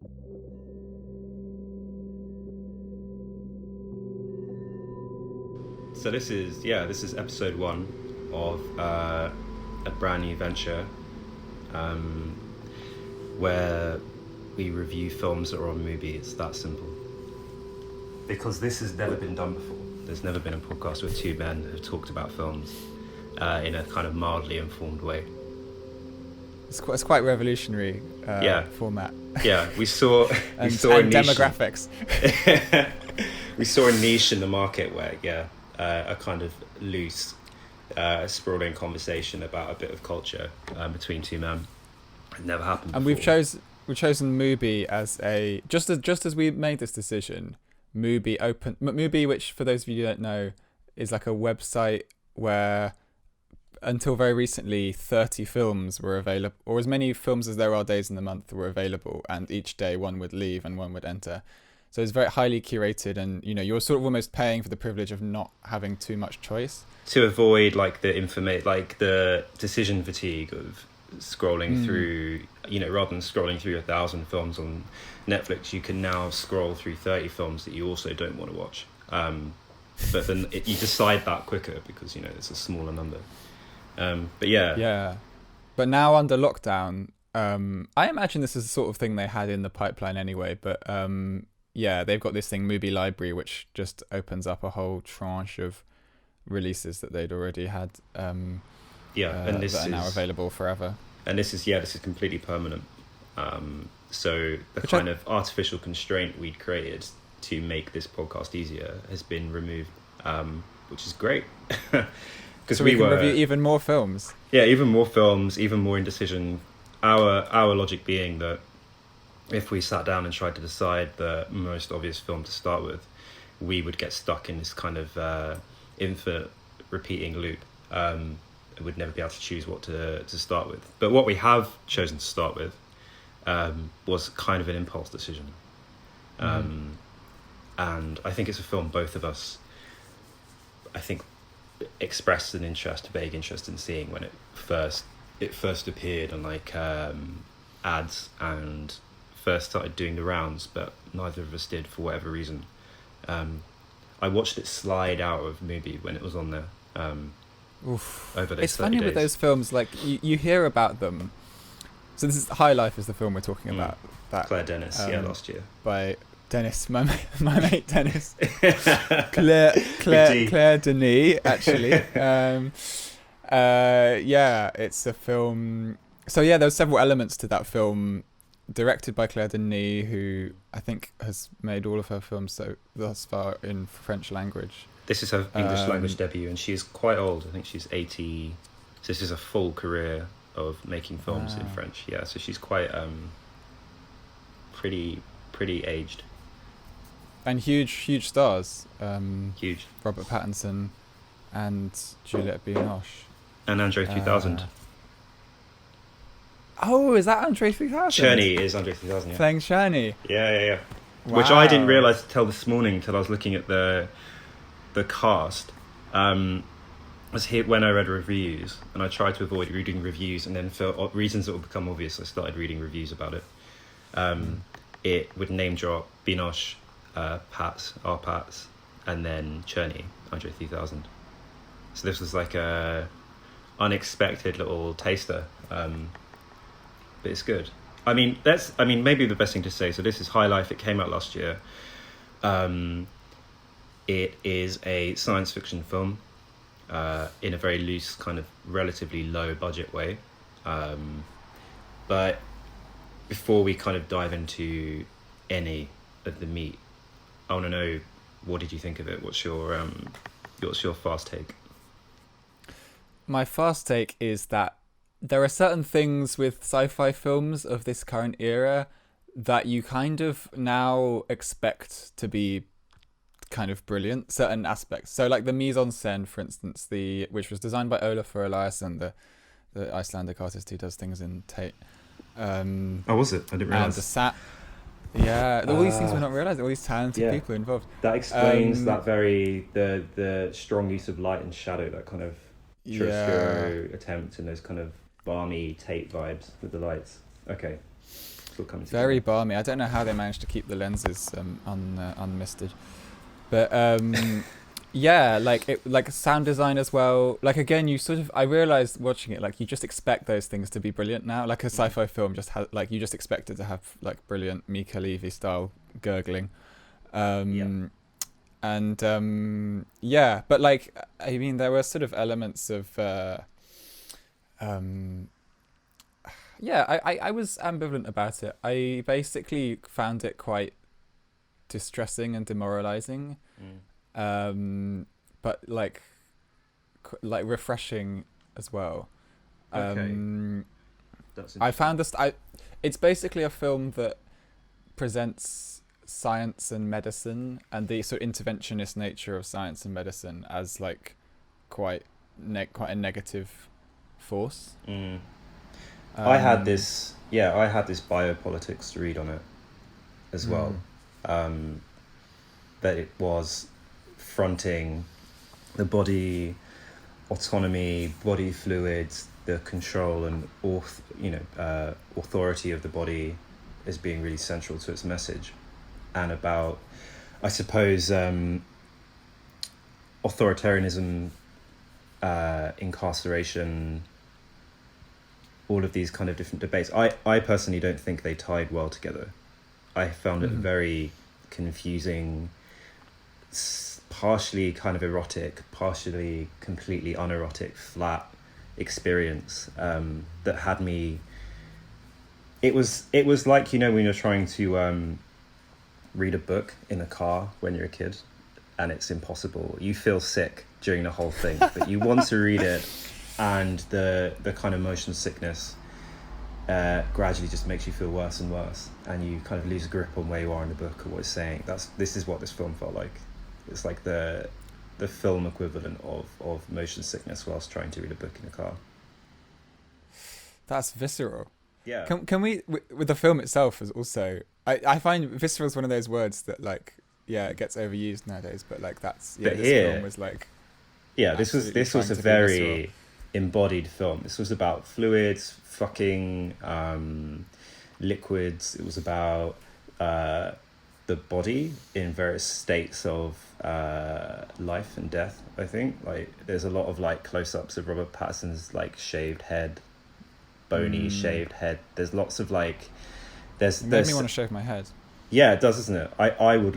So this is episode 1 of a brand new venture, where we review films that are on Mubi. It's that simple. Because this has never been done before. There's never been a podcast with two men who have talked about films in a kind of mildly informed way. It's quite revolutionary format. Yeah, we saw a niche demographics. We saw a niche in the market where a kind of loose, sprawling conversation about a bit of culture between two men. It never happened before. And we've chosen Mubi as just as we made this decision. Mubi, which for those of you who don't know, is like a website where until very recently 30 films were available, or as many films as there are days in the month were available, and each day one would leave and one would enter. So it's very highly curated, and you're sort of almost paying for the privilege of not having too much choice, to avoid the decision fatigue of scrolling through, rather than scrolling through 1,000 films on Netflix. You can now scroll through 30 films that you also don't want to watch, but then you decide that quicker because it's a smaller number. But now under lockdown, I imagine this is the sort of thing they had in the pipeline anyway, but they've got this thing, Mubi Library, which just opens up a whole tranche of releases that they'd already had and this that are now available forever. And this is completely permanent. So the artificial constraint we'd created to make this podcast easier has been removed, which is great. So we can review even more films. Yeah, even more films, even more indecision. Our logic being that if we sat down and tried to decide the most obvious film to start with, we would get stuck in this kind of infinite repeating loop. We'd never be able to choose what to start with. But what we have chosen to start with was kind of an impulse decision. And I think it's a film both of us, expressed an vague interest in seeing when it first appeared on ads and first started doing the rounds, but neither of us did for whatever reason. I watched it slide out of Mubi when it was on there. Over those it's funny days. With those films, like you hear about them. So this is High Life is the film we're talking about. That Claire Denis, last year by Dennis, my mate Dennis, Claire Denis, actually. It's a film. So there's several elements to that film, directed by Claire Denis, who I think has made all of her films thus far in French language. This is her English language debut, and she's quite old. I think she's 80. So this is a full career of making films in French. Yeah, so she's quite pretty aged. And huge stars. Huge. Robert Pattinson and Juliette Binoche. And Andre 3000. Oh, is that Andre 3000? Cherney is Andre 3000, yeah. Playing Cherney. Yeah. Wow. Which I didn't realise until this morning, till I was looking at the cast. Was here when I read reviews, and I tried to avoid reading reviews, and then for reasons that will become obvious, I started reading reviews about it. It would name drop Binoche, Pats, and then Cherney, Andre 3000. So this was like a unexpected little taster, but it's good. Maybe the best thing to say. So this is High Life. It came out last year. It is a science fiction film in a very loose, kind of relatively low budget way. But before we kind of dive into any of the meat, I want to know, what did you think of it? What's your fast take? My fast take is that there are certain things with sci-fi films of this current era that you kind of now expect to be kind of brilliant, certain aspects. So like the mise-en-scène, for instance, which was designed by Olafur Eliasson, the Icelandic artist who does things in Tate. Was it? I didn't realise. And all these things we're not realising, all these talented people involved. That explains that the strong use of light and shadow, that kind of chiaroscuro attempt, and those kind of balmy Tate vibes with the lights. Okay. still coming together. Very balmy. I don't know how they managed to keep the lenses unmisted, but yeah, like sound design as well. Like again, I realized watching it, like you just expect those things to be brilliant now. Like a sci-fi film just has, like, you just expect it to have like brilliant Mika Levy style gurgling. And yeah, but like, I mean, there were sort of elements of yeah, I was ambivalent about it. I basically found it quite distressing and demoralizing, but like refreshing as well. That's I found this. It's basically a film that presents science and medicine and the sort of interventionist nature of science and medicine as like quite a negative force. I had this biopolitics to read on it as well. That it was fronting the body autonomy, body fluids, the control and authority of the body as being really central to its message, and about, I suppose, authoritarianism, incarceration, all of these kind of different debates. I personally don't think they tied well together. I found it very confusing, partially kind of erotic, partially completely unerotic, flat experience that had me. It was like, when you're trying to read a book in a car when you're a kid, and it's impossible. You feel sick during the whole thing, but you want to read it, and the kind of motion sickness gradually just makes you feel worse and worse, and you kind of lose a grip on where you are in the book or what it's saying. This is what this film felt like. It's like the film equivalent of motion sickness whilst trying to read a book in a car. That's visceral. Yeah. Can we, with the film itself, is also, I find visceral is one of those words that, like, yeah, it gets overused nowadays, but like this film was like, this was a very embodied film. This was about fluids, fucking, liquids. It was about the body in various states of life and death. I think, like, there's a lot of like close-ups of Robert Pattinson's like shaved head, bony shaved head. There's lots of like, there's made me want to shave my head. Yeah, it does, doesn't it? I would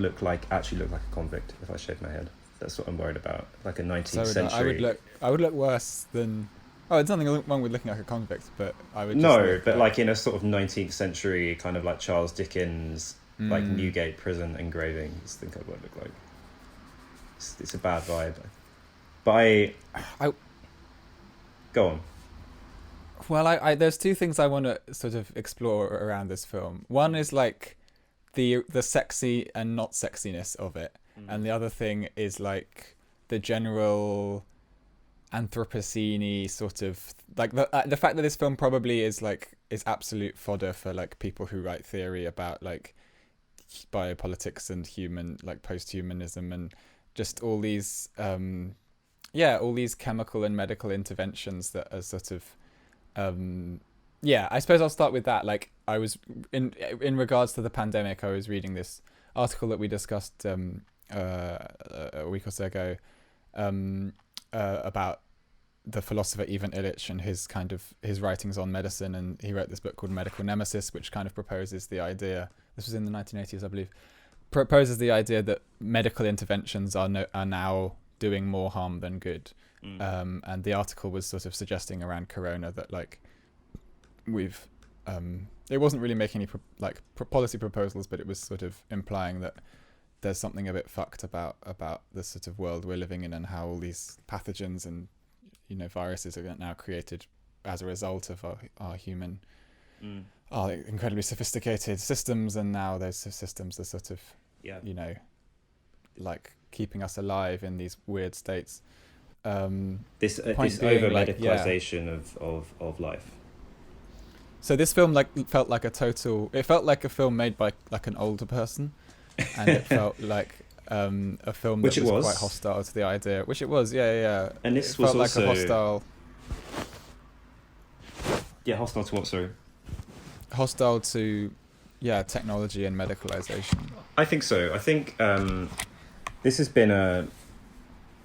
actually look like a convict if I shaved my head. That's what I'm worried about. Like a 19th century. I would look worse than. Oh, there's nothing wrong with looking like a convict, but I would. Just no, but like in a sort of 19th century kind of like Charles Dickens, like Newgate prison engraving. I think I would look like. It's a bad vibe. But I go on. Well, I there's two things I want to sort of explore around this film. One is like the sexy and not sexiness of it, and the other thing is like the general Anthropocene sort of like the fact that this film probably is absolute fodder for like people who write theory about like biopolitics and human, like post-humanism, and just all these all these chemical and medical interventions that are sort of I suppose I'll start with that. Like, I was in regards to the pandemic, I was reading this article that we discussed a week or so ago about the philosopher Ivan Illich and his writings on medicine, and he wrote this book called Medical Nemesis, which kind of proposes the idea, this was in the 1980s I believe, proposes the idea that medical interventions are now doing more harm than good. And the article was sort of suggesting around Corona that like we've it wasn't really making any policy proposals, but it was sort of implying that there's something a bit fucked about the sort of world we're living in, and how all these pathogens and viruses are now created as a result of our human our incredibly sophisticated systems, and now those systems are sort of like keeping us alive in these weird states. This over medicalization of life. So this film felt like it felt like a film made by like an older person, and it felt like a film that was quite hostile to the idea, which it was. And this was also like a hostile. Yeah, hostile to what? Sorry. Hostile to technology and medicalization. I think so. I think this has been a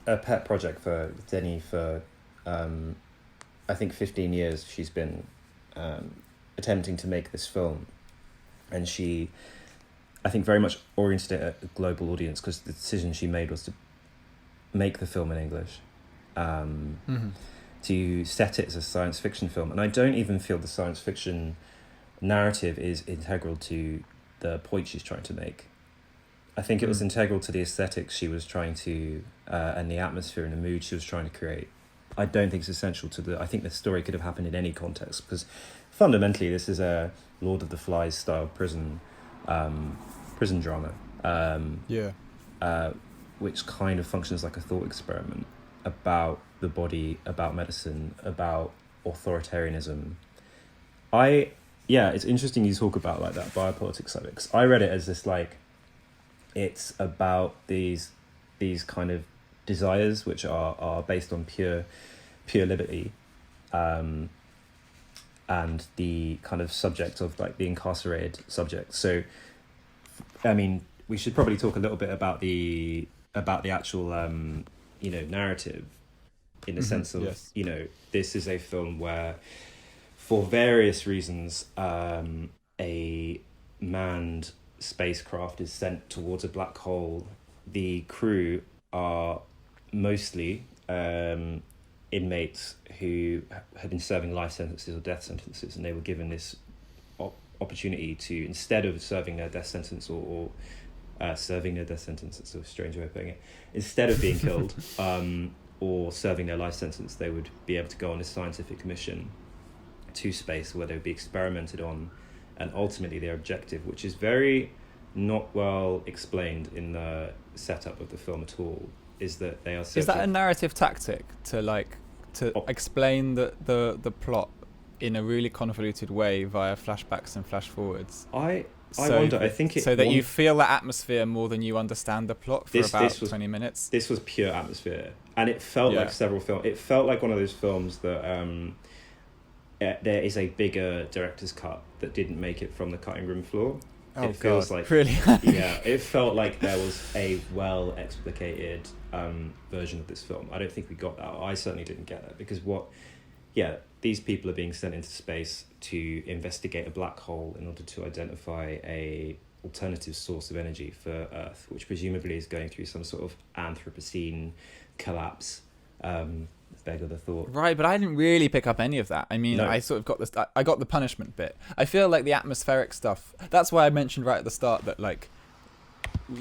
pet project for Denis for I think 15 years. She's been attempting to make this film, and she, I think, very much oriented it at a global audience, because the decision she made was to make the film in English, to set it as a science fiction film. And I don't even feel the science fiction narrative is integral to the point she's trying to make. I think it was integral to the aesthetics she was trying to, and the atmosphere and the mood she was trying to create. I don't think it's essential to the... I think the story could have happened in any context, because fundamentally this is a Lord of the Flies style prison drama. Which kind of functions like a thought experiment about the body, about medicine, about authoritarianism. It's interesting you talk about like that biopolitics of it, because I read it as this like, it's about these kind of desires which are based on pure liberty, and the kind of subject of like the incarcerated subject. So, I mean, we should probably talk a little bit about the actual narrative, in the sense of this is a film where, for various reasons, a manned spacecraft is sent towards a black hole. The crew are mostly inmates who had been serving life sentences or death sentences, and they were given this opportunity to, instead of serving their death sentence or serving their death sentence, it's a strange way of putting it, instead of being killed or serving their life sentence, they would be able to go on a scientific mission to space, where they would be experimented on, and ultimately their objective, which is very not well explained in the setup of the film at all, is that they are searching... Is that a narrative tactic to explain the plot in a really convoluted way via flashbacks and flash forwards? I wonder. I think it... So that you feel the atmosphere more than you understand the plot for about 20 minutes? This was pure atmosphere. And it felt like several films. It felt like one of those films that there is a bigger director's cut that didn't make it from the cutting room floor. Oh, it feels like... Really? It felt like there was a well-explicated version of this film. I don't think we got that. I certainly didn't get that, because these people are being sent into space to investigate a black hole in order to identify a alternative source of energy for Earth, which presumably is going through some sort of Anthropocene collapse. Beggar the thought. Right, but I didn't really pick up any of that. I mean, no. I sort of got this. I got the punishment bit. I feel like the atmospheric stuff. That's why I mentioned right at the start that like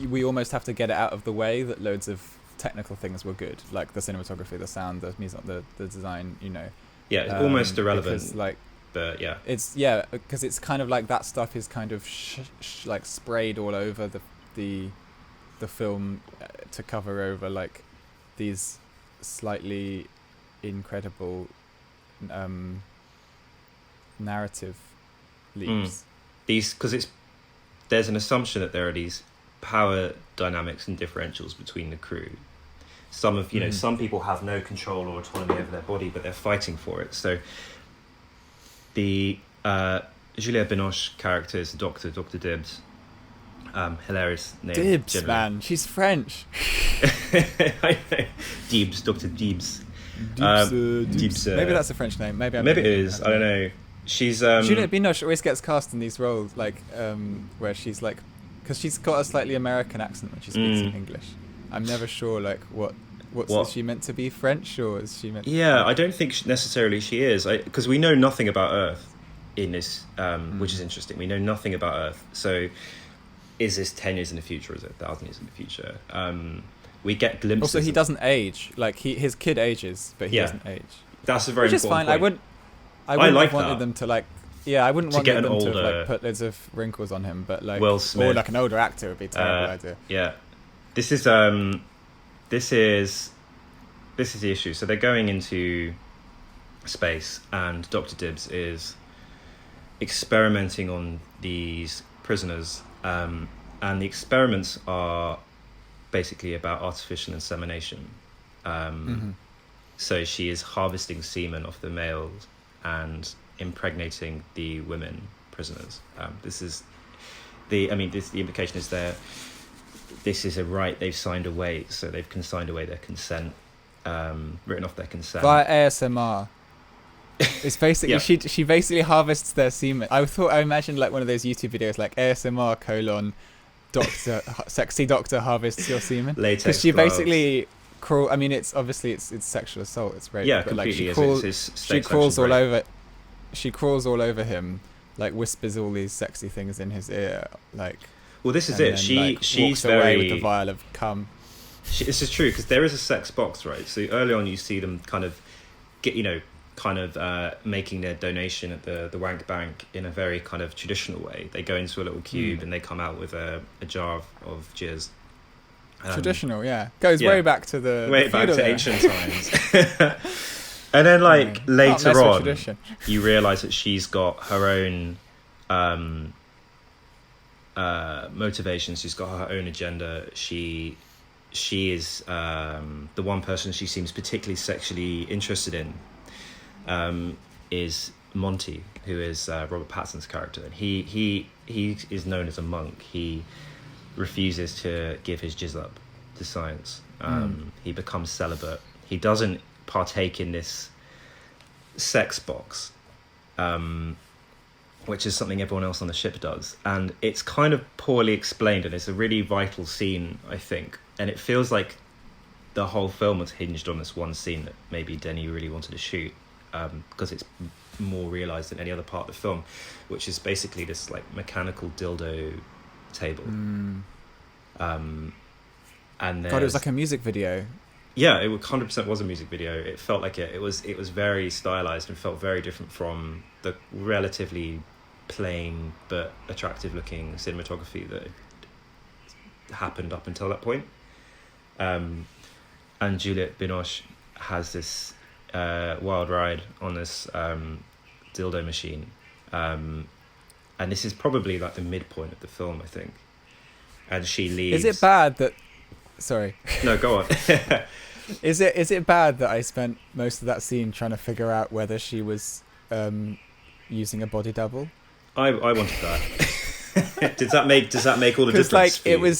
we almost have to get it out of the way that loads of technical things were good, like the cinematography, the sound, the music, the design. Yeah, it's almost irrelevant. Because, like, it's because it's kind of like that stuff is kind of like sprayed all over the film to cover over like these slightly incredible narrative leaps. There's an assumption that there are these power dynamics and differentials between the crew. Some of some people have no control or autonomy over their body, but they're fighting for it. So the Juliette Binoche character is Dr. Dibbs. Hilarious name. Dibbs, generally. Man, she's French. Dibbs, Dr. Dibbs. Dibbs. Maybe that's a French name. Maybe it is. I don't know. She's Juliette Binoche always gets cast in these roles, like where she's like, because she's got a slightly American accent when she speaks in English. I'm never sure, like, what is she meant to be French, or is she meant? Yeah, I don't think necessarily she is, because we know nothing about Earth in this, which is interesting. We know nothing about Earth. So, is this 10 years in the future, or is it 1,000 years in the future? We get glimpses. Also, he doesn't age. Like his kid ages, but he doesn't age. That's a very important fine. point. I wouldn't have wanted them to like. Yeah, I wouldn't want them to like put loads of wrinkles on him, but like Will Smith, or like an older actor would be a terrible idea. Yeah, this is the issue. So they're going into space, and Dr. Dibbs is experimenting on these prisoners, and the experiments are basically about artificial insemination. So she is harvesting semen off the males and impregnating the women prisoners. This is the implication is this is a right they've signed away, so they've signed away their consent, written off their consent via ASMR. It's basically Yeah. she basically harvests their semen. I imagined like one of those YouTube videos like ASMR : doctor sexy doctor harvests your semen, latex because she gloves. basically crawl. I mean, it's obviously it's sexual assault, it's rape. Yeah, but like completely. she crawls all over. She crawls all over him, like whispers all these sexy things in his ear, like. Well, this is and it. then, She's walks away very. with the vial of cum. This is true, because there is a sex box, right? So early on, you see them kind of making their donation at the wank bank in a very kind of traditional way. They go into a little cube and they come out with a jar of jizz. Traditional, yeah, goes yeah. way back to the Way back to feudal ancient times. And then, like, Can't mess later with on, tradition. you realise that she's got her own motivations. She's got her own agenda. She is the one person she seems particularly sexually interested in is Monty, who is Robert Pattinson's character. And he is known as a monk. He refuses to give his jizz up to science. He becomes celibate. He doesn't partake in this sex box, which is something everyone else on the ship does, and it's kind of poorly explained, and it's a really vital scene, I think, and it feels like the whole film was hinged on this one scene that maybe Denis really wanted to shoot, because it's more realised than any other part of the film, which is basically this like mechanical dildo table. And God, it was like a music video. Yeah, it 100% was a music video. It felt like it was very stylized and felt very different from the relatively plain but attractive looking cinematography that happened up until that point. And Juliette Binoche has this wild ride on this dildo machine, and this is probably like the midpoint of the film, I think. And she leaves. Is it bad that? Sorry. No, go on. Is it bad that I spent most of that scene trying to figure out whether she was using a body double? I wanted that. Does that make all the difference? Because like for you?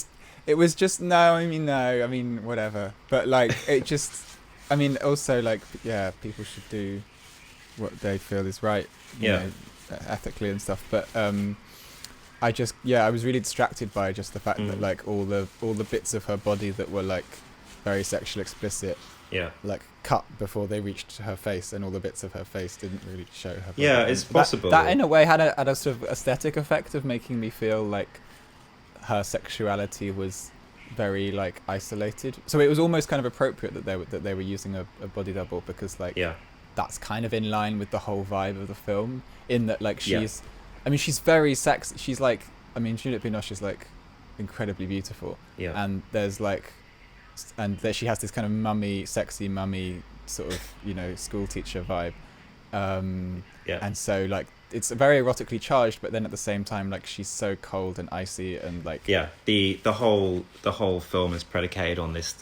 it was just no. I mean whatever. But like it just. I mean also like yeah, people should do what they feel is right. You know, ethically and stuff. But I was really distracted by just the fact that like all the bits of her body that were like very sexually explicit, like cut before they reached her face, and all the bits of her face didn't really show her body. Yeah, it's possible. That in a way had a sort of aesthetic effect of making me feel like her sexuality was very like isolated. So it was almost kind of appropriate that they were using a body double, because like that's kind of in line with the whole vibe of the film, in that like she's I mean she's very sexy. She's like, I mean Juliette Binoche is like incredibly beautiful, and there's like, and there she has this kind of sexy mummy sort of, you know, school teacher vibe, and so like it's very erotically charged, but then at the same time like she's so cold and icy, and like the whole film is predicated on this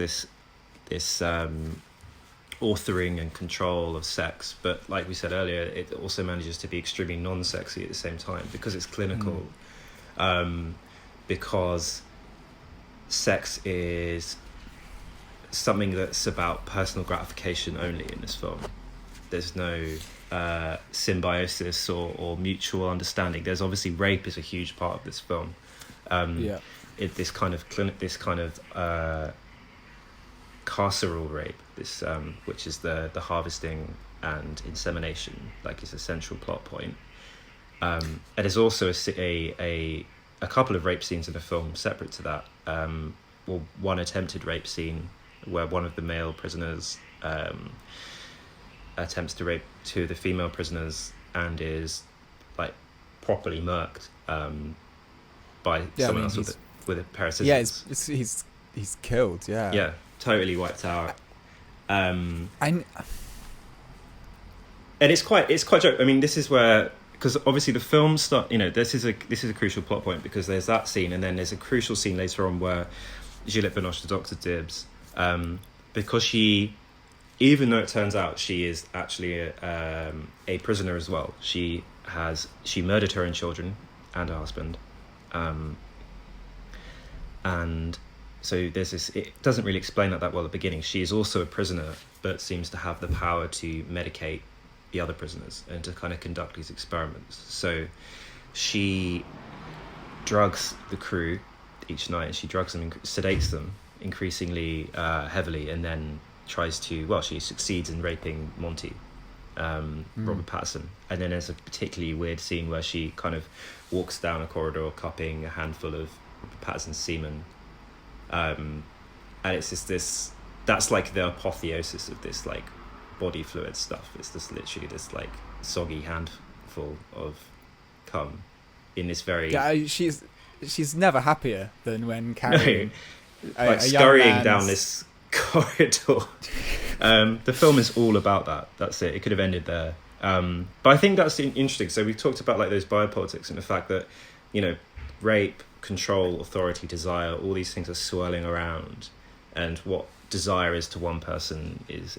authoring and control of sex, but like we said earlier, it also manages to be extremely non-sexy at the same time, because it's clinical, because sex is something that's about personal gratification only in this film. There's no symbiosis or mutual understanding. There's obviously rape is a huge part of this film. This kind of carceral rape, this which is the harvesting and insemination, like is a central plot point. And there's also a couple of rape scenes in the film separate to that. One attempted rape scene where one of the male prisoners attempts to rape two of the female prisoners and is like properly murked by someone else with a pair of scissors. Yeah, he's killed. Yeah, totally wiped out. And it's quite joke. I mean, this is where, because obviously the film this is a crucial plot point, because there's that scene, and then there's a crucial scene later on where Juliette Binoche, the Dr. Dibbs, because she, even though it turns out she is actually a prisoner as well, she murdered her own children and her husband, And so there's this, it doesn't really explain that well at the beginning. She is also a prisoner, but seems to have the power to medicate the other prisoners and to kind of conduct these experiments. So she drugs the crew each night, and she drugs them, sedates them increasingly heavily, and then tries to, well, she succeeds in raping Monty, Robert Pattinson. And then there's a particularly weird scene where she kind of walks down a corridor cupping a handful of Robert Pattinson's semen, and it's just this, that's like the apotheosis of this like body fluid stuff. It's just literally this like soggy handful of cum in this very she's never happier than when carrying like scurrying down this corridor. The film is all about that. That's it. It could have ended there. But I think that's interesting. So we talked about like those biopolitics and the fact that, you know, rape, control, authority, desire, all these things are swirling around, and what desire is to one person is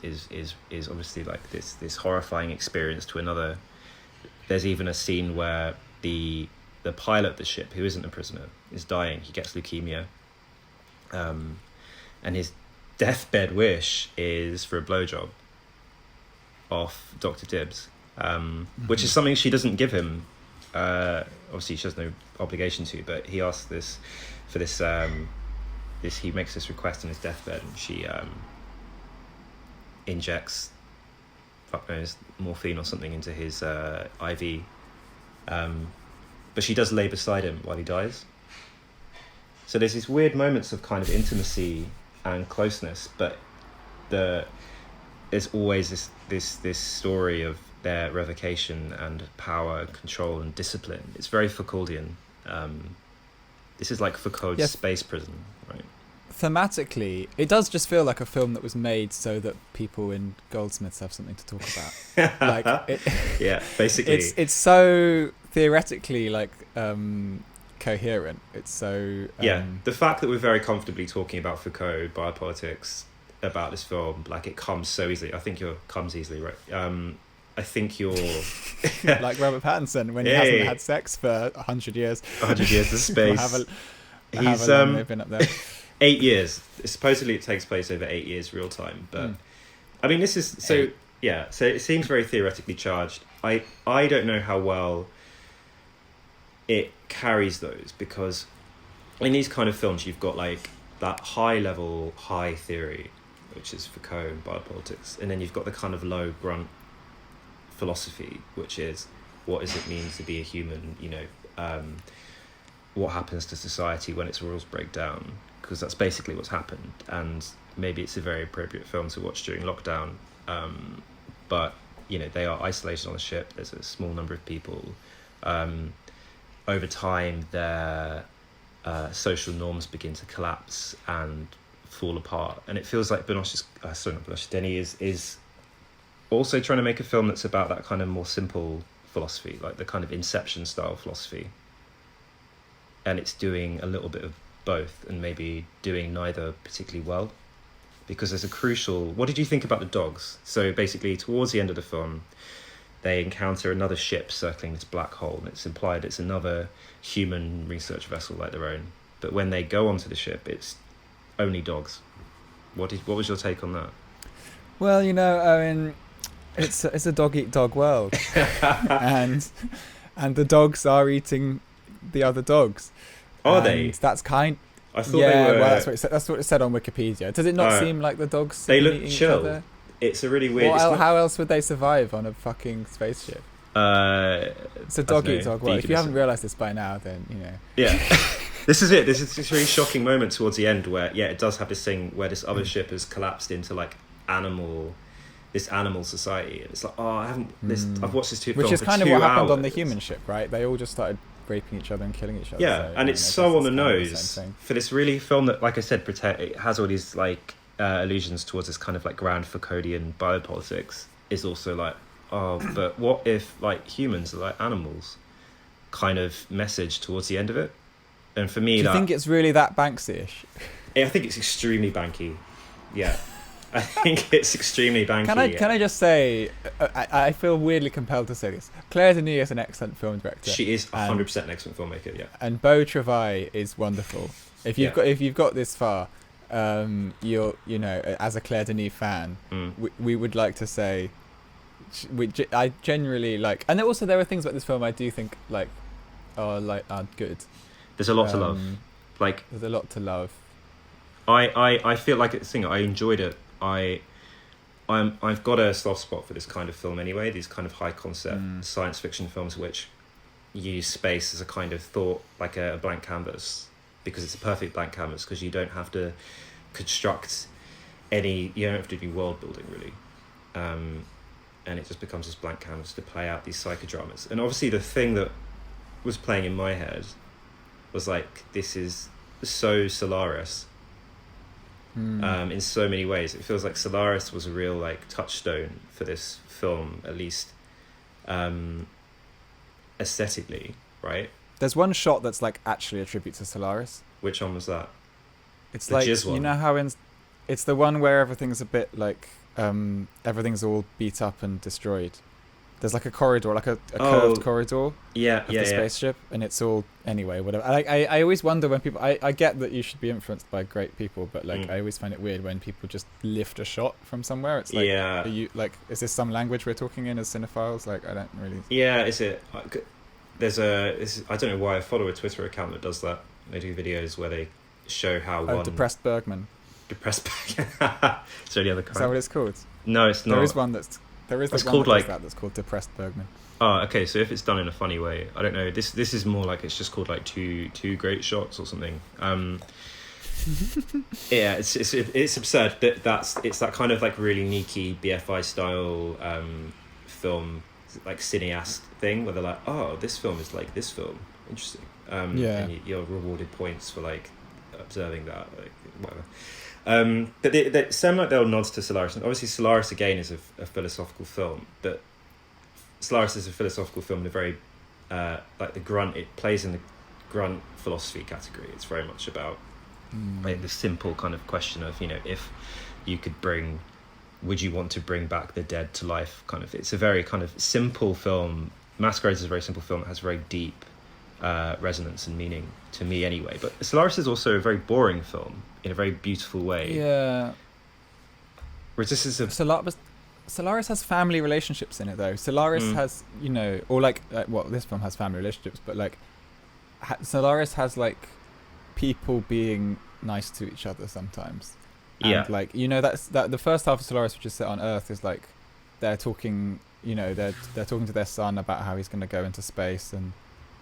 obviously like this horrifying experience to another. There's even a scene where the pilot of the ship, who isn't a prisoner, is dying. He gets leukemia, and his deathbed wish is for a blowjob off Dr. Dibbs, which is something she doesn't give him. Obviously, she has no obligation to, but he asks this for this. He makes this request on his deathbed, and she injects, fuck knows, morphine or something into his IV. But she does lay beside him while he dies. So there's these weird moments of kind of intimacy and closeness, but there's always this story of their revocation and power and control and discipline. It's very Foucauldian. This is like Foucault's space prison, right? Thematically, it does just feel like a film that was made so that people in Goldsmiths have something to talk about. Like, yeah, basically, it's so theoretically like coherent. It's so the fact that we're very comfortably talking about Foucault, biopolitics, about this film, like it comes so easily. I think comes easily, right? I think you're like Robert Pattinson when he hasn't had sex for 100 years. 100 years of space. He's they've been up there. 8 years. Supposedly it takes place over 8 years real time, but I mean this is so so it seems very theoretically charged. I don't know how well it carries those, because in these kind of films you've got like that high level, high theory, which is Foucault and biopolitics, and then you've got the kind of low grunt philosophy, which is what does it mean to be a human, you know, what happens to society when its rules break down, because that's basically what's happened. And maybe it's a very appropriate film to watch during lockdown, but you know, they are isolated on the ship. There's a small number of people. Over time their social norms begin to collapse and fall apart, and it feels like Denis is also trying to make a film that's about that kind of more simple philosophy, like the kind of Inception style philosophy, and it's doing a little bit of both and maybe doing neither particularly well, because there's a crucial, what did you think about the dogs? So basically towards the end of the film they encounter another ship circling this black hole, and it's implied it's another human research vessel like their own, but when they go onto the ship it's only dogs. What was your take on that? Well, you know, I mean, it's a dog eat dog world, and the dogs are eating the other dogs. Are they? That's kind. I thought they were. Well, that's what it said on Wikipedia. Does it not seem like the dogs? They look eating chill. Each other? It's a really weird. How else would they survive on a fucking spaceship? It's a dog eat dog world. If you haven't realised this by now, then you know. Yeah. This is it. This is this really shocking moment towards the end where it does have this thing where this other ship has collapsed into like this animal society. And it's like, I've watched this film, which is for kind of 2 what happened hours. on the human ship, right? They all just started raping each other and killing each other. Yeah, and it's so on the nose for this really film that, like I said, it has all these like allusions towards this kind of like grand Foucauldian biopolitics. Is also like, but what if like humans are like animals? Kind of message towards the end of it. And for me, do you think it's really that Banksy-ish? I think it's extremely Banky. Yeah. I think it's extremely banky. Can I just say, I feel weirdly compelled to say this. Claire Denis is an excellent film director. She is 100% an excellent filmmaker. Yeah. And Beau Travail is wonderful. If you've got this far, as a Claire Denis fan, we would like to say, I genuinely like, and also there are things about this film I do think are good. There's a lot to love. There's a lot to love. I feel like it's I enjoyed it. I've got a soft spot for this kind of film anyway. These kind of high concept science fiction films which use space as a kind of thought, like a blank canvas, because it's a perfect blank canvas because you don't have to construct you don't have to do world building really, and it just becomes this blank canvas to play out these psychodramas. And obviously the thing that was playing in my head was like, this is so Solaris. In so many ways it feels like Solaris was a real like touchstone for this film, at least aesthetically, right? There's one shot that's like actually a tribute to Solaris. Which one was that? It's the like, jizz one? you know how it's the one where everything's a bit like everything's all beat up and destroyed. There's like a corridor, like a curved corridor. Yeah, of the spaceship, and it's all anyway. Whatever. I always wonder when people. I get that you should be influenced by great people, but like I always find it weird when people just lift a shot from somewhere. It's like, are you like, is this some language we're talking in as cinephiles? Like, I don't really. Yeah, is it? I don't know why I follow a Twitter account that does that. They do videos where they show how Depressed Bergman. Depressed Bergman. So the other kind. Is that what it's called? No, it's not. There is one that's. There is one that's called Depressed Bergman. Oh, okay. So if it's done in a funny way, I don't know. This is more like it's just called like two great shots or something. Yeah, it's absurd. It's that kind of like really neaky BFI style film, like cineast thing where they're like, oh, this film is like this film. Interesting. And you're rewarded points for like observing that, like whatever. But they sound like they're nods to Solaris. And obviously Solaris again is a philosophical film, but Solaris is a philosophical film in a very like the grunt. It plays in the grunt philosophy category. It's very much about like the simple kind of question of, if you could would you want to bring back the dead to life? Kind of. It's a very kind of simple film. Masquerade is a very simple film. It has very deep resonance and meaning to me anyway. But Solaris is also a very boring film in a very beautiful way. Yeah. Whereas this is Solaris has family relationships in it though. Solaris has, or like this film has family relationships, but like Solaris has like people being nice to each other sometimes. And like, that's the first half of Solaris, which is set on Earth, is like they're talking, they're talking to their son about how he's going to go into space, and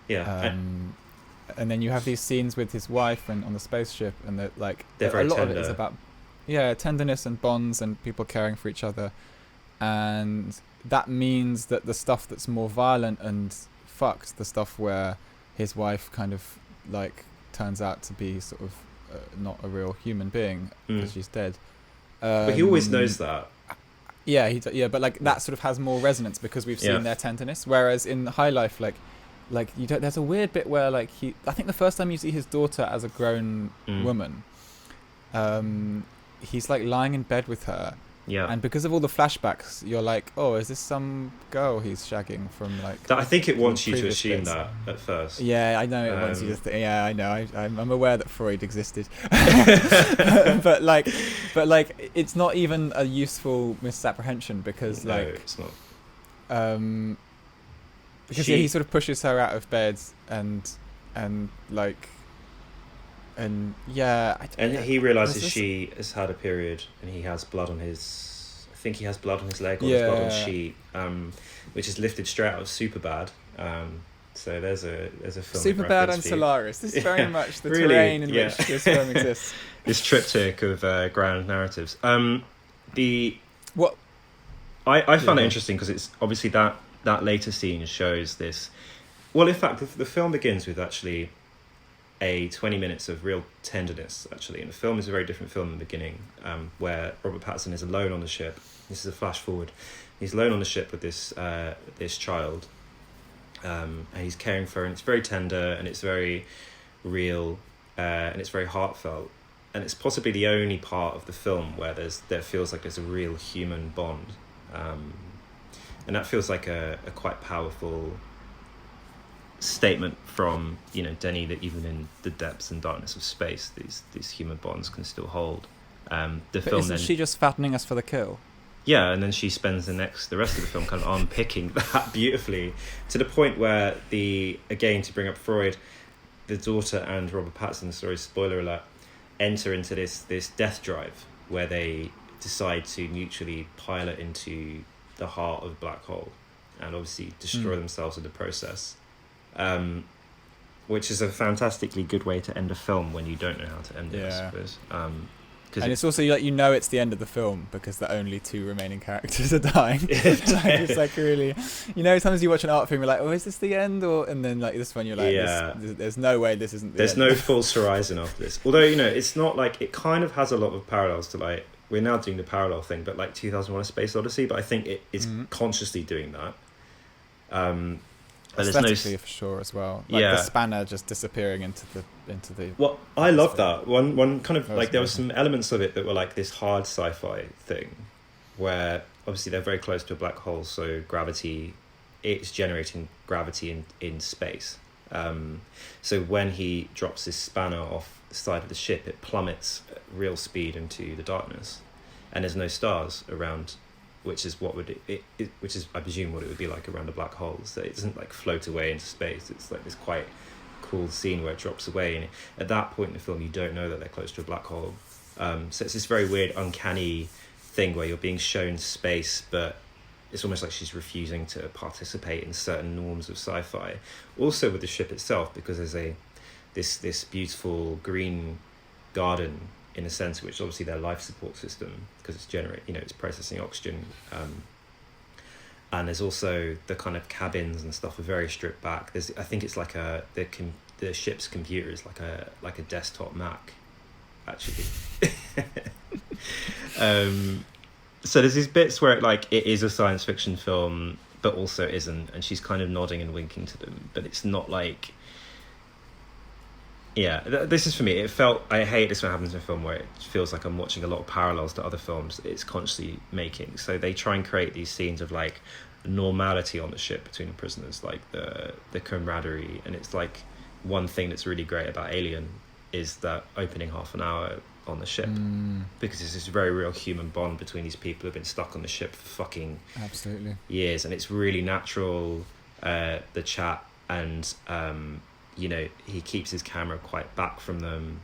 and then you have these scenes with his wife and on the spaceship, and that like they're very a lot tender. of it is about tenderness and bonds and people caring for each other, and that means that the stuff that's more violent and fucked, the stuff where his wife kind of like turns out to be sort of not a real human being because she's dead. But he always knows that. Yeah, but like that sort of has more resonance because we've seen their tenderness. Whereas in High Life, like you don't. There's a weird bit where like I think the first time you see his daughter as a grown woman, he's like lying in bed with her. Yeah. And because of all the flashbacks, you're like, oh, is this some girl he's shagging from like? I think it wants you to previous assume bits? that at first. Yeah, I know it wants you to. I know. I'm aware that Freud existed, but like, it's not even a useful misapprehension because No, like it's not. Because he sort of pushes her out of bed and like. And he realizes she has had a period, and he has blood on his. I think he has blood on his leg or his blood on his sheet, which is lifted straight out of Superbad. So there's a film. Superbad and Solaris. This is very much the terrain in which this film exists. This triptych of grand narratives. I found it interesting because it's obviously that later scene shows this. Well, in fact, the film begins with actually a 20 minutes of real tenderness, actually. And the film is a very different film in the beginning, where Robert Pattinson is alone on the ship. This is a flash forward. He's alone on the ship with this child, and he's caring for her, and it's very tender, and it's very real, and it's very heartfelt. and it's possibly the only part of the film where there feels like there's a real human bond, and that feels like a quite powerful statement from Denis, that even in the depths and darkness of space, these human bonds can still hold. The film isn't she just fattening us for the kill? Yeah, and then she spends the rest of the film kind of unpicking that beautifully, to the point where again, to bring up Freud, the daughter and Robert Pattinson, sorry, spoiler alert, enter into this death drive where they decide to mutually pilot into the heart of the black hole and obviously destroy themselves in the process, which is a fantastically good way to end a film when you don't know how to end it, I suppose. And it's also like, it's the end of the film because the only two remaining characters are dying. It's like really, sometimes you watch an art film, you're like, oh, is this the end? And then like this one, you're like, there's no way this isn't the There's end. no false horizon after this. Although, it's not like, it kind of has a lot of parallels to like, we're now doing the parallel thing, but like 2001: A Space Odyssey, but I think it is consciously doing that. But aesthetically for sure as well. Like the spanner just disappearing into the. Well, I love that one kind of like, there were some elements of it that were like this hard sci-fi thing, where obviously they're very close to a black hole, so it's generating gravity in space. So when he drops his spanner off the side of the ship, it plummets at real speed into the darkness, and there's no stars around, which is which is I presume what it would be like around a black hole. So it doesn't like float away into space. It's like this quite cool scene where it drops away, and at that point in the film you don't know that they're close to a black hole. So it's this very weird, uncanny thing where you're being shown space, but it's almost like she's refusing to participate in certain norms of sci-fi. Also with the ship itself, because there's this beautiful green garden in a sense, which is obviously their life support system, because it's it's processing oxygen, and there's also the kind of cabins and stuff are very stripped back. I think it's like the ship's computer is like a desktop Mac, actually. So there's these bits where it is a science fiction film, but also isn't, and she's kind of nodding and winking to them, but it's not like. Yeah, this is for me. I hate this when it happens in a film where it feels like I'm watching a lot of parallels to other films that it's consciously making. So they try and create these scenes of like normality on the ship between the prisoners, like the camaraderie. And it's like one thing that's really great about Alien is that opening half an hour on the ship, because there's this very real human bond between these people who've been stuck on the ship for fucking absolutely years, and it's really natural, the chat, and he keeps his camera quite back from them,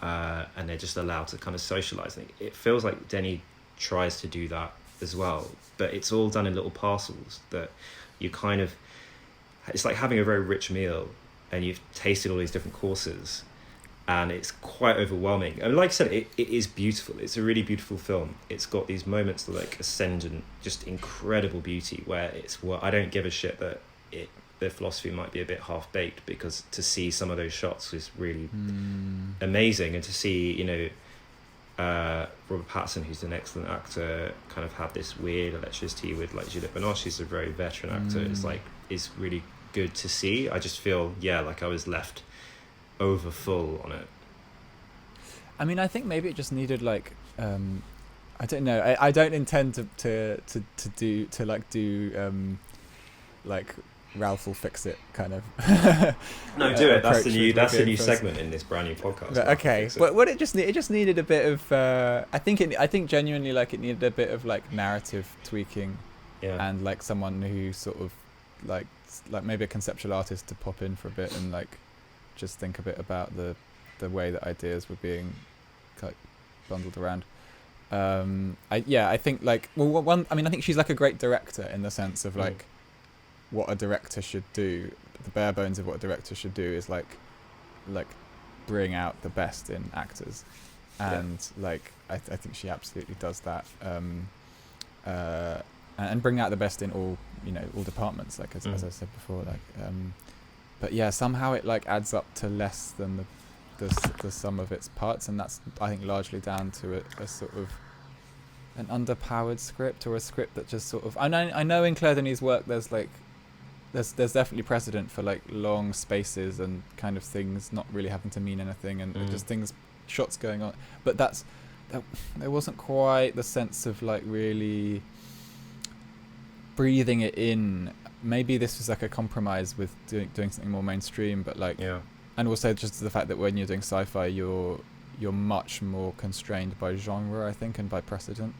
and they're just allowed to kind of socialise. It feels like Denis tries to do that as well, but it's all done in little parcels that you kind of, it's like having a very rich meal and you've tasted all these different courses, and it's quite overwhelming. And like I said, it is beautiful. It's a really beautiful film. It's got these moments of like ascendant, just incredible beauty, where I don't give a shit that the philosophy might be a bit half-baked, because to see some of those shots is really amazing. And to see Robert Pattinson, who's an excellent actor, kind of have this weird electricity with like Juliette Binoche, who's a very veteran actor, is really good to see. I just feel like I was left over full on it. I mean, I think maybe it just needed like I don't know, I don't intend to do Ralph will fix it kind of. No, do it. That's the new segment in this brand new podcast. But, okay, but what it just needed a bit of. I think genuinely like it needed a bit of like narrative tweaking, and like someone who sort of like maybe a conceptual artist to pop in for a bit and like just think a bit about the way that ideas were being like bundled around. I think like I think she's like a great director in the sense of like. What a director should do, the bare bones of what a director should do is like bring out the best in actors, and like I think she absolutely does that, and bring out the best in all departments, like as I said before, like but yeah, somehow it like adds up to less than the sum of its parts, and that's I think largely down to a sort of an underpowered script, or a script that just sort of I know in Claire Denis' work there's like there's definitely precedent for like long spaces and kind of things not really having to mean anything, and just shots going on. But there wasn't quite the sense of like really breathing it in. Maybe this was like a compromise with doing something more mainstream, but like, and also just the fact that when you're doing sci-fi, you're much more constrained by genre, I think, and by precedent.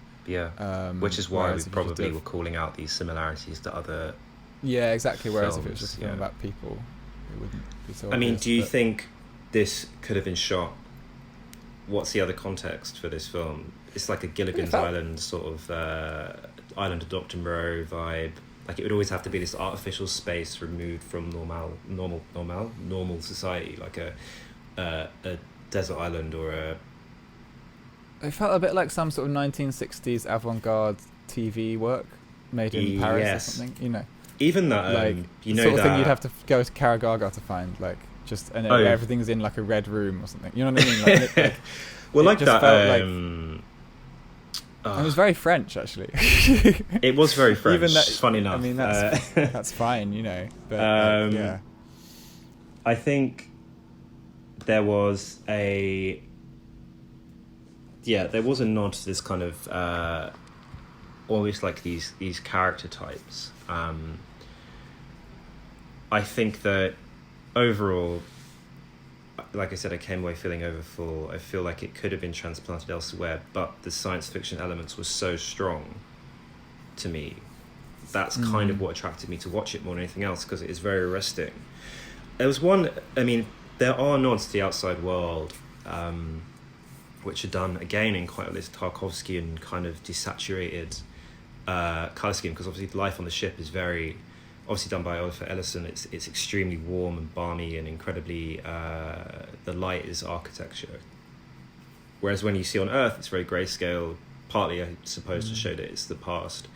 Which is why we probably were calling out these similarities to other exactly. Whereas films, if it was just a film about people, it wouldn't be so I mean, obvious, do you think this could have been shot? What's the other context for this film? It's like a Gilligan's Island sort of Island of Dr. Moreau vibe. Like, it would always have to be this artificial space removed from normal society, like a desert island or a... It felt a bit like some sort of 1960s avant-garde TV work made in Paris or something, you know. Even that, like, you know, sort of that thing you'd have to go to Caragaga to find, like, just, and everything's in like a red room or something. You know what I mean? Like, well, like that. It was very French, actually. It was very French. Even that, funny enough. I mean, that's fine, you know. But yeah, I think there was a nod to this kind of almost like these character types. I think that overall, like I said, I came away feeling overfull. I feel like it could have been transplanted elsewhere, but the science fiction elements were so strong to me. That's kind of what attracted me to watch it more than anything else, because it is very arresting. There was one, I mean, there are nods to the outside world, which are done again in quite a this Tarkovskian kind of desaturated colour scheme, because obviously life on the ship is very... obviously done by Oliver Ellison. It's extremely warm and balmy and incredibly the light is architecture, whereas when you see on Earth it's very grayscale, partly I suppose to show that it's the past.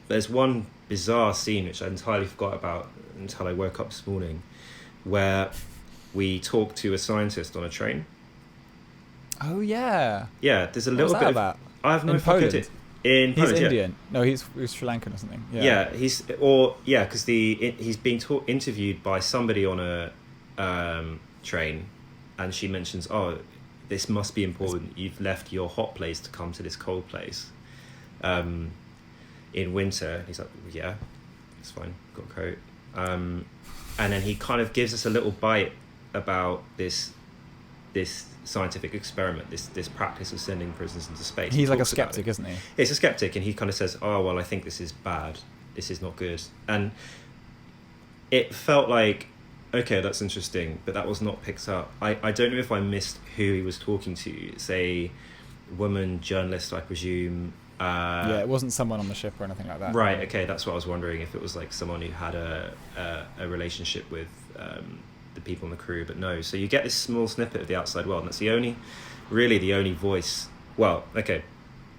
There's one bizarre scene which I entirely forgot about until I woke up this morning, where we talk to a scientist on a train. Oh yeah, there's a little bit about? I have no in fucking Poland. In he's Poland, Indian. No, he's Sri Lankan or something. Because he's being interviewed by somebody on a train, and she mentions, "Oh, this must be important. You've left your hot place to come to this cold place in winter." He's like, "Yeah, it's fine. Got a coat." And then he kind of gives us a little bite about this scientific experiment, this practice of sending prisoners into space. He's like a skeptic, isn't he? He's a skeptic, and he kind of says, "Oh, well, I think this is bad. This is not good." And it felt like, okay, that's interesting, but that was not picked up. I don't know if I missed who he was talking to. It's a woman journalist, I presume. It wasn't someone on the ship or anything like that. Right, okay, that's what I was wondering, if it was like someone who had a relationship with the people in the crew, but no. So you get this small snippet of the outside world, and that's the only voice. Well, okay,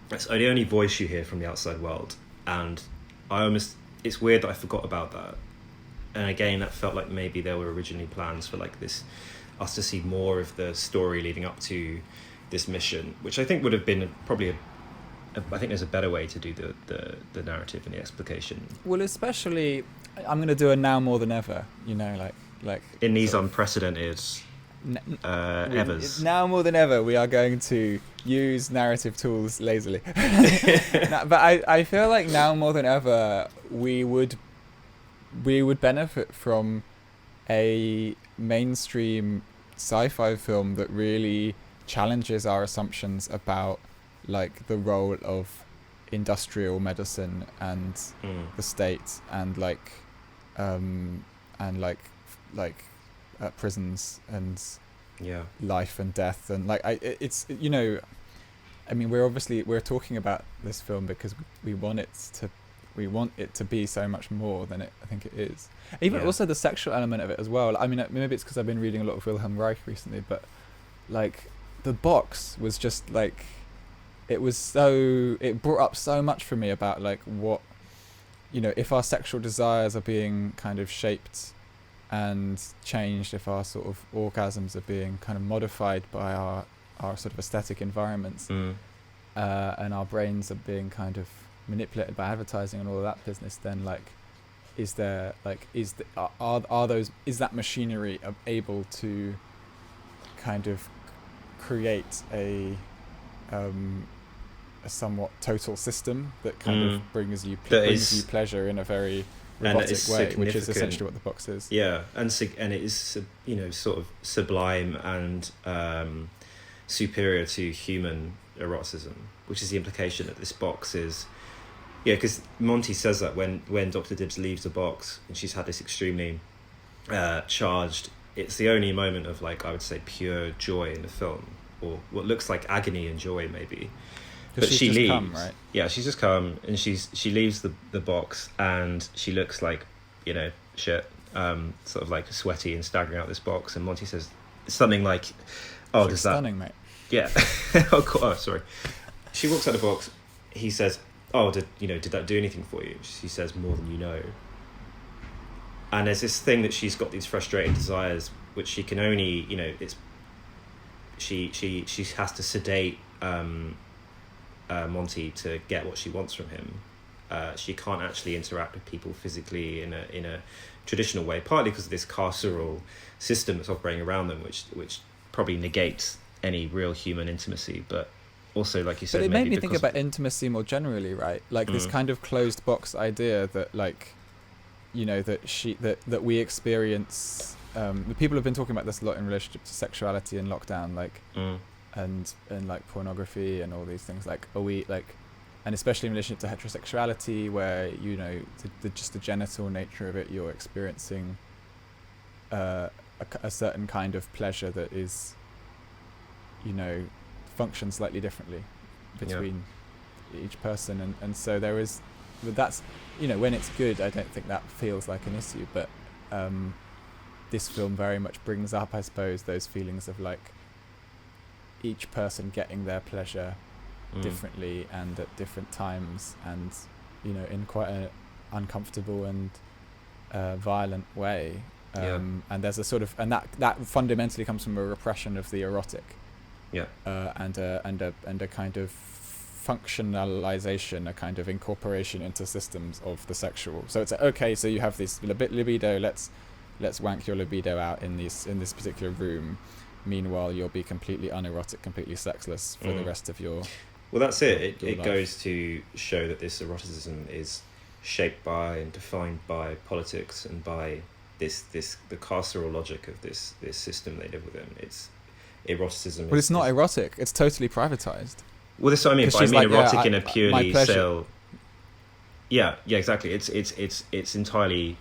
that's the only voice you hear from the outside world, and it's weird that I forgot about that. And again, that felt like maybe there were originally plans for like us to see more of the story leading up to this mission, which I think would have been probably I think there's a better way to do the narrative and the explication. Well, especially, I'm going to do a now more than ever, you know, like in these unprecedented evers. Now more than ever, we are going to use narrative tools lazily. But I feel like now more than ever, we would benefit from a mainstream sci-fi film that really challenges our assumptions about like the role of industrial medicine and the state and prisons and life and death, and like it's, you know, I mean, we're talking about this film because we want it to be so much more than I think it is. Even also the sexual element of it as well. I mean, maybe it's because I've been reading a lot of Wilhelm Reich recently, but like the box was just like, it brought up so much for me about like what, you know, if our sexual desires are being kind of shaped and changed, if our sort of orgasms are being kind of modified by our sort of aesthetic environments, and our brains are being kind of manipulated by advertising and all of that business, then like is there like are those is that machinery able to kind of create a somewhat total system that kind of brings you pleasure in a very robotic way, which is essentially what the box is. Yeah, and it is, you know, sort of sublime and superior to human eroticism, which is the implication that this box is. Yeah, because Monty says that when Dr. Dibbs leaves the box and she's had this extremely charged, it's the only moment of, like, I would say, pure joy in the film, or what looks like agony and joy maybe. But she leaves. Come, right? Yeah, she's just come, and she leaves the box, and she looks like, you know, shit, sort of like sweaty and staggering out this box. And Monty says something like, "Oh, does that?" Stunning, mate. Yeah. Oh, sorry. She walks out the box. He says, "Oh, did that do anything for you?" She says, "More than you know." And there's this thing that she's got these frustrating desires, which she can only, you know, it's she has to sedate Monty to get what she wants from him. She can't actually interact with people physically in a traditional way, partly because of this carceral system that's operating around them, which probably negates any real human intimacy, but also, like you said, but it made me think about intimacy more generally, right? Like this kind of closed box idea that, like, you know, that we experience. The people have been talking about this a lot in relationship to sexuality and lockdown, like, and like pornography and all these things. Like, are we like, and especially in relationship to heterosexuality, where, you know, just the genital nature of it, you're experiencing a certain kind of pleasure that is, you know, function slightly differently between each person, and so there is, but that's, you know, when it's good, I don't think that feels like an issue, but this film very much brings up, I suppose, those feelings of, like, each person getting their pleasure differently and at different times, and, you know, in quite an uncomfortable and violent way, and there's a sort of, and that fundamentally comes from a repression of the erotic. And a kind of functionalization, a kind of incorporation into systems of the sexual. So it's okay. So you have this libido. Let's wank your libido out in this particular room. Meanwhile, you'll be completely unerotic, completely sexless for the rest of your. Well, that's it. It goes to show that this eroticism is shaped by and defined by politics and by the carceral logic of this system they live within. It's eroticism. Well, it's not erotic. It's totally privatized. Well, that's what I mean. But I mean, erotic in a purely sale. Yeah, exactly. It's entirely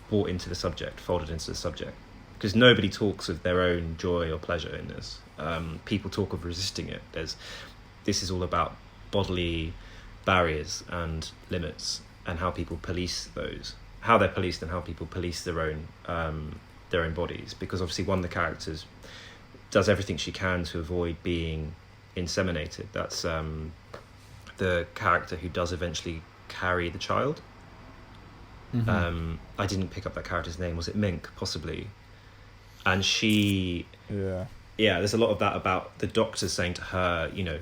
brought into the subject, folded into the subject, because nobody talks of their own joy or pleasure in this. People talk of resisting it. This is all about bodily barriers and limits, and how people police those, how they're policed, and how people police their own bodies. Because obviously, one of the characters does everything she can to avoid being inseminated. That's the character who does eventually carry the child. I didn't pick up that character's name. Was it Mink, possibly? And she... Yeah, there's a lot of that about the doctor saying to her, you know,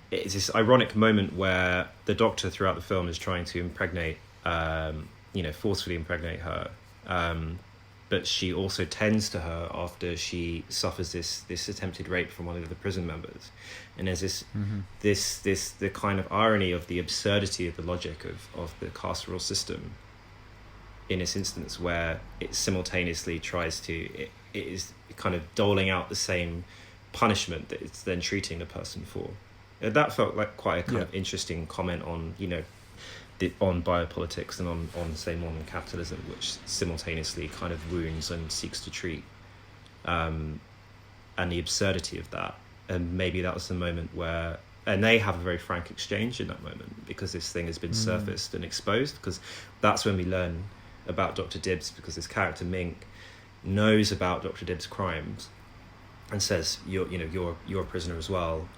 it's this ironic moment where the doctor throughout the film is trying to impregnate, forcefully impregnate her. But she also tends to her after she suffers this attempted rape from one of the prison members, and there's this the kind of irony of the absurdity of the logic of the carceral system in this instance, where it simultaneously tries to it is kind of doling out the same punishment that it's then treating the person for. That felt like quite a kind of interesting comment on, you know, on biopolitics and on say modern capitalism, which simultaneously kind of wounds and seeks to treat, and the absurdity of that. And maybe that was the moment where, and they have a very frank exchange in that moment, because this thing has been surfaced and exposed, because that's when we learn about Dr. Dibbs, because this character Mink knows about Dr. Dibbs' crimes and says, you're a prisoner as well.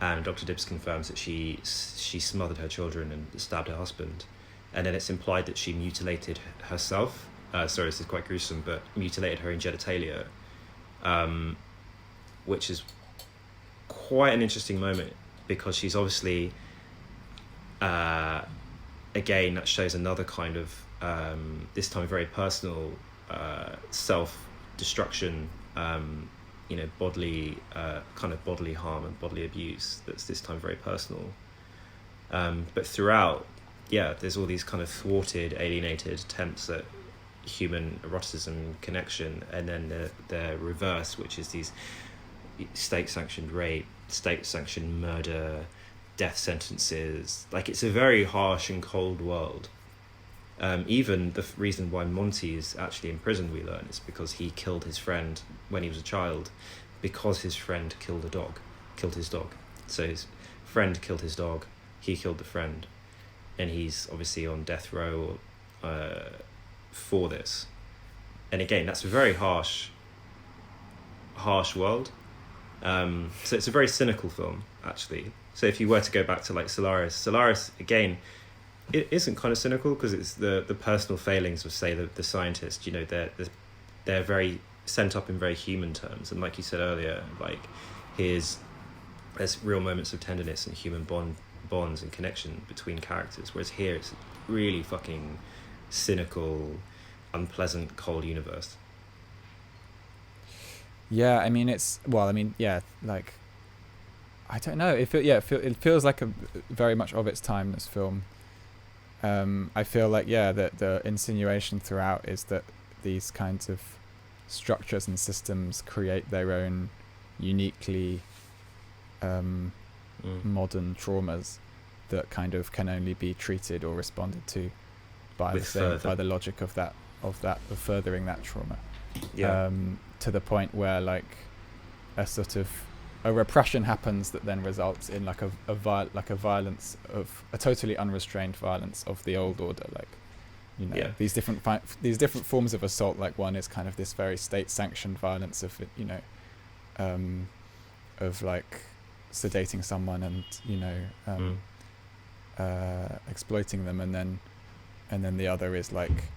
And Dr. Dibbs confirms that she smothered her children and stabbed her husband. And then it's implied that she mutilated herself. Sorry, this is quite gruesome, but mutilated her in genitalia, which is quite an interesting moment, because she's obviously, again, that shows another kind of this time very personal self-destruction, bodily kind of bodily harm and bodily abuse that's this time very personal. But throughout, there's all these kind of thwarted, alienated attempts at human eroticism connection, and then the reverse, which is these state-sanctioned rape, state-sanctioned murder, death sentences. Like, it's a very harsh and cold world. Even the reason why Monty is actually in prison, we learn, is because he killed his friend when he was a child, because his friend killed his dog. So his friend killed his dog, he killed the friend, and he's obviously on death row for this. And again, that's a very harsh world. So it's a very cynical film, actually. So if you were to go back to like Solaris again, it isn't kind of cynical, because it's the personal failings of, say, the scientist. They're very sent up in very human terms, and like you said earlier, like there's real moments of tenderness and human bonds and connection between characters, whereas here it's really fucking cynical, unpleasant, cold universe. Yeah, I mean, like, I don't know. It feels like a very much of its time, this film. I feel like, that the insinuation throughout is that these kinds of structures and systems create their own uniquely modern traumas that kind of can only be treated or responded to by the logic of furthering that trauma. To the point where, like, a repression happens that then results in like a violence of a totally unrestrained violence of the old order, like, these different forms of assault. Like, one is kind of this very state sanctioned violence of of like sedating someone and exploiting them, and then the other is like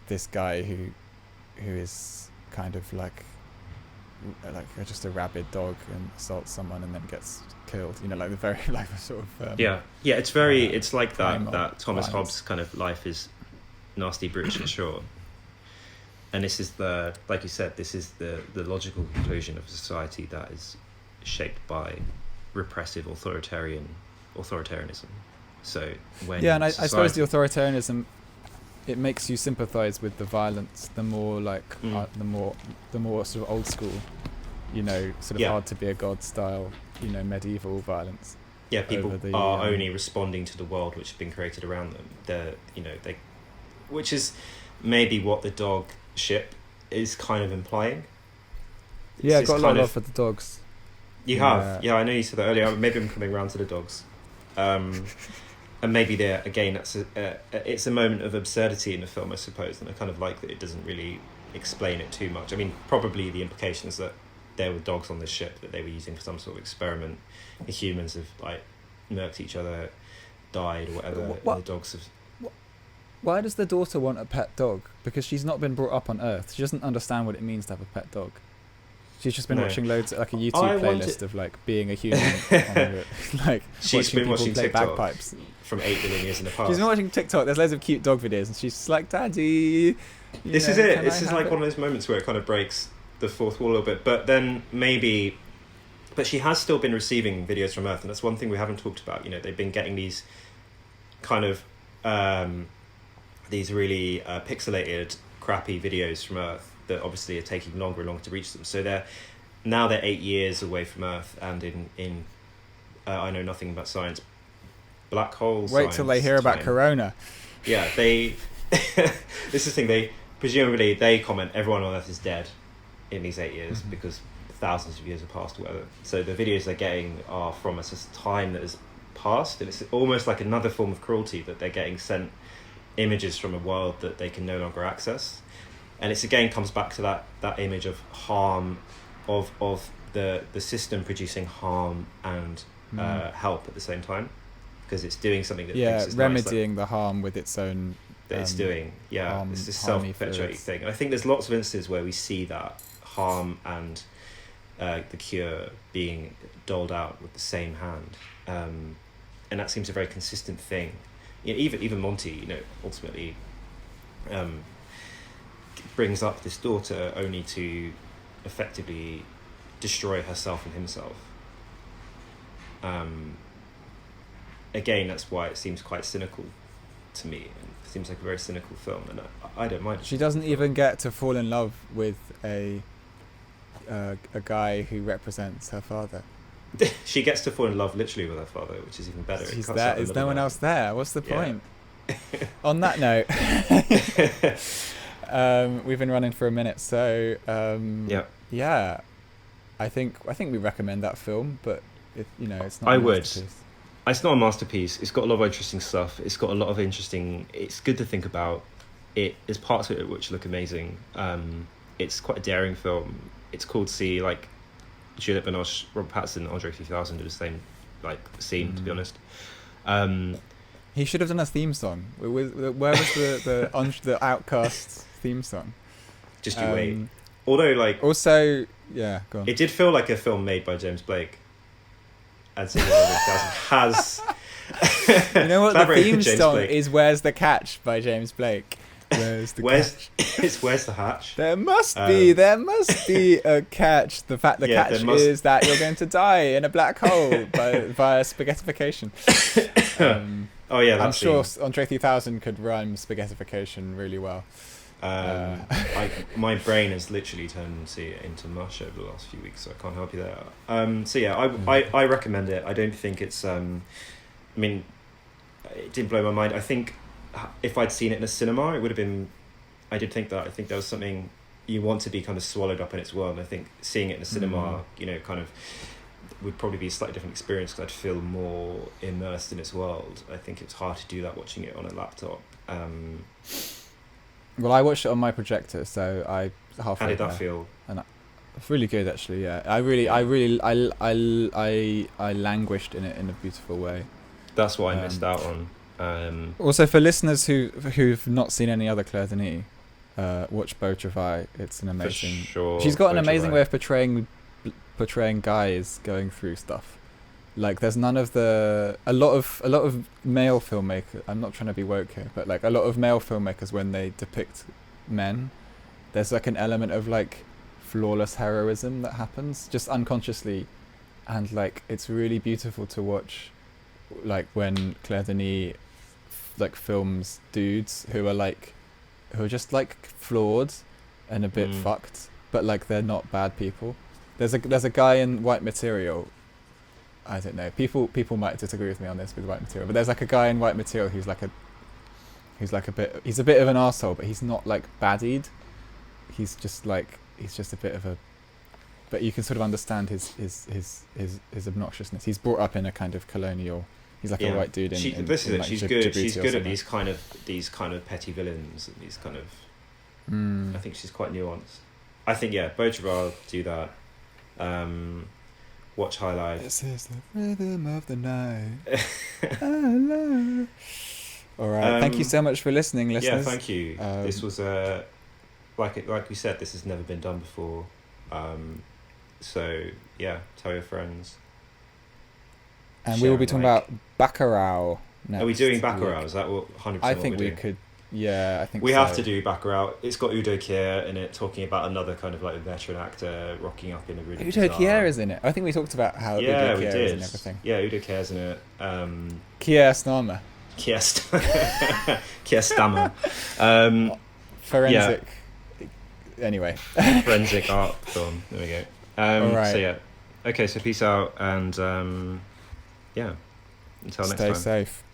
this guy who is kind of like just a rabid dog and assaults someone and then gets killed, like the very like sort of it's very it's like that Thomas Hobbes kind of life is nasty, brutish and short, and this is like you said, this is the logical conclusion of a society that is shaped by repressive authoritarianism. So when and I suppose the authoritarianism, it makes you sympathise with the violence. The more like the more sort of old school, sort of hard to be a god style, medieval violence. Yeah, people are only responding to the world which has been created around them. Which is maybe what the dog ship is kind of implying. I've got a lot of love for the dogs. You have, I know you said that earlier. Maybe I'm coming around to the dogs. And maybe there again, it's a moment of absurdity in the film, I suppose, and I kind of like that it doesn't really explain it too much. I mean, probably the implication is that there were dogs on this ship that they were using for some sort of experiment. The humans have like murked each other, died or whatever. And the dogs have. Why does the daughter want a pet dog? Because she's not been brought up on Earth. She doesn't understand what it means to have a pet dog. She's just been watching loads, like a YouTube playlist of like being a human. Like she's been watching play TikTok bagpipes from 8 billion years in the past. She's been watching TikTok. There's loads of cute dog videos, and she's just like, "Daddy." This is it. This is like one of those moments where it kind of breaks the fourth wall a little bit. But then but she has still been receiving videos from Earth, and that's one thing we haven't talked about. They've been getting these kind of these really pixelated, crappy videos from Earth that obviously are taking longer and longer to reach them. So they're 8 years away from Earth, and in I know nothing about science. Black holes. Wait till they hear about Corona. Yeah, they. This is the thing. They comment everyone on Earth is dead in these 8 years because thousands of years have passed or whatever. So the videos they're getting are from a time that has passed, and it's almost like another form of cruelty that they're getting sent images from a world that they can no longer access. And it's again comes back to that image of harm, of the system producing harm and help at the same time, because it's doing something that thinks it's remedying nice, the harm with its own that it's doing. It's this self-perpetuating thing. And I think there's lots of instances where we see that harm and the cure being doled out with the same hand, and that seems a very consistent thing. Even Monty, ultimately brings up this daughter only to effectively destroy herself and himself. Again, that's why it seems quite cynical to me. It seems like a very cynical film, and I don't mind it. She doesn't even get to fall in love with a guy who represents her father. She gets to fall in love literally with her father, which is even better. She's there. Is no one else there? What's the point? On that note, we've been running for a minute, so yeah. I think we recommend that film, but it's not. It's not a masterpiece. It's got a lot of interesting stuff. It's got a lot of interesting. It's good to think about. There's parts of it which look amazing. It's quite a daring film. It's cool to see like Juliette Binoche, Robert Pattinson, Andre 3000 do the same like scene. To be honest, he should have done a theme song. Where was the Outcasts theme song? Just you wait. Although like also go on. It did feel like a film made by James Blake. And so has. You know what the theme song is? "Where's the Catch" by James Blake. Where's Where's the hatch? There must be a catch. The catch is that you're going to die in a black hole via spaghettification. I'm sure Andre 3000 could rhyme spaghettification really well. My brain has literally turned into mush over the last few weeks, so I can't help you there. I recommend it. I don't think it's it didn't blow my mind. I think if I'd seen it in a cinema, it would have been. I think there was something you want to be kind of swallowed up in its world. And I think seeing it in a cinema, kind of would probably be a slightly different experience because I'd feel more immersed in its world. I think it's hard to do that watching it on a laptop. Well, I watched it on my projector, so I halfway. How did that feel? And it's really good, actually. Yeah, I languished in it in a beautiful way. That's what I missed out on. Also, for listeners who've not seen any other Claire Denis, watch Beau Travail. It's an amazing. For sure. She's got an amazing way of portraying guys going through stuff. Like there's none of a lot of male filmmakers. I'm not trying to be woke here, but like a lot of male filmmakers, when they depict men, there's like an element of like flawless heroism that happens just unconsciously, and like it's really beautiful to watch. Like when Claire Denis like films dudes who are just like flawed and a bit fucked, but like they're not bad people. There's a guy in White Material. I don't know. People might disagree with me on this with White Material, but there's like a guy in White Material who's a bit of an arsehole, but he's not like baddied. He's just a bit of a, but you can sort of understand his obnoxiousness. He's brought up in a kind of colonial. He's like a white dude in She's good. She's good at these kind of petty villains and these kind of. I think she's quite nuanced. I think Beau Travail do that. Watch High Life. This is the rhythm of the night. All right. Thank you so much for listening, listeners. Yeah, thank you. This was like we said, this has never been done before. So yeah, tell your friends. And we will be talking about Bacurau next. Are we doing Bacurau? Is that what 100%? I think we could. Yeah, I think we have to do Bacurau. It's got Udo Kier in it, talking about another kind of like veteran actor rocking up in a really. Udo Kier is in it. I think we talked about how Udo Kier is in everything. Yeah, Udo Kier's in it. Kier Starmer. Kier Stammer. Forensic. Yeah. Anyway. Forensic art film. There we go. All right. So yeah. Okay. So peace out and yeah. Until next time. Stay safe.